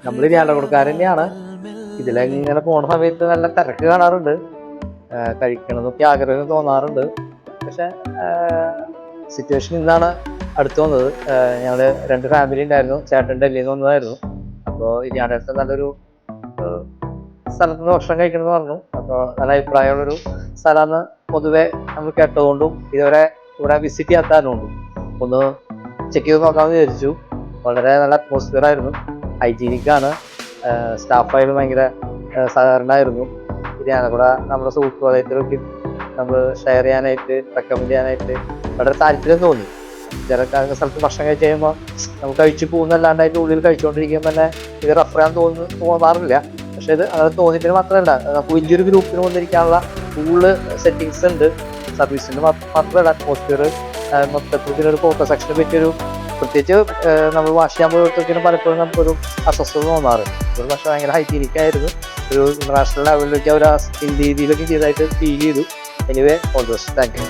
നമ്മൾ യാലക്കുടക്കാർ തന്നെയാണ്. ഇതിലെങ്ങനെ പോണ സമയത്ത് നല്ല തിരക്ക് കാണാറുണ്ട്, കഴിക്കണമെന്നൊക്കെ ആഗ്രഹം തോന്നാറുണ്ട്. പക്ഷെ സിറ്റുവേഷൻ ഇന്നാണ് അടുത്ത് വന്നത്. ഞങ്ങള് 2 ഫാമിലി ഉണ്ടായിരുന്നു. ചേട്ടൻ ഡൽഹിയിൽ നിന്ന് വന്നതായിരുന്നു. അപ്പോൾ ഇരിയാടെ അടുത്ത് നല്ലൊരു സ്ഥലത്ത് നിന്ന് ഭക്ഷണം കഴിക്കണമെന്ന് പറഞ്ഞു. അപ്പോൾ നല്ല അഭിപ്രായമുള്ളൊരു സ്ഥലമാണ് പൊതുവെ നമ്മൾ കേട്ടതുകൊണ്ടും ഇതുവരെ ഇവിടെ വിസിറ്റ് ചെയ്യാത്തതുകൊണ്ടും ഒന്ന് ചെക്ക് ചെയ്ത് നോക്കാമെന്ന് വിചാരിച്ചു. വളരെ നല്ല അറ്റ്മോസ്ഫിയർ ആയിരുന്നു, ഹൈജീനിക്കാണ്, സ്റ്റാഫായാലും ഭയങ്കര സഹകരണമായിരുന്നു. ഇരിയാനെ കൂടെ നമ്മുടെ സുഹൃത്തുക്കളായിട്ടൊക്കെ നമ്മൾ ഷെയർ ചെയ്യാനായിട്ട്, റെക്കമെൻഡ് ചെയ്യാനായിട്ട് വളരെ താല്പര്യം തോന്നി. ചില സ്ഥലത്ത് ഭക്ഷണം കഴിച്ച് കഴിയുമ്പോൾ നമുക്ക് കഴിച്ചു പോകുന്നല്ലാണ്ട് അതിൻ്റെ ഉള്ളിൽ കഴിച്ചുകൊണ്ടിരിക്കുമ്പോൾ തന്നെ ഇത് റെഫർ ചെയ്യാൻ തോന്നാറില്ല. പക്ഷെ ഇത് അങ്ങനെ തോന്നിയിട്ട് മാത്രമല്ല, നമുക്ക് വലിയൊരു ഗ്രൂപ്പിന് വന്നിരിക്കാനുള്ള ഫുള്ള് സെറ്റിങ്സ് ഉണ്ട്. സർവീസിന് മാത്രമല്ല, അറ്റ്മോസ്ഫിയർ മൊത്തത്തിൽ ഒരു ഫോട്ടോ സെക്ഷന് പറ്റിയൊരു, പ്രത്യേകിച്ച് നമ്മൾ വാഷ് ചെയ്യാൻ പോയപ്പോഴത്തേക്കിനും പലപ്പോഴും നമുക്കൊരു അസ്വസ്ഥത തോന്നാറ്. ഒരു പക്ഷേ ഭയങ്കര ഹൈജീനിക്കായിരുന്നു. ഒരു ഇന്റർനാഷണൽ ലെവലിലേക്ക് അവർ രീതിയിലൊക്കെ ചെയ്തതായിട്ട് ഫീൽ ചെയ്തു. Anyway all the best. Thank you.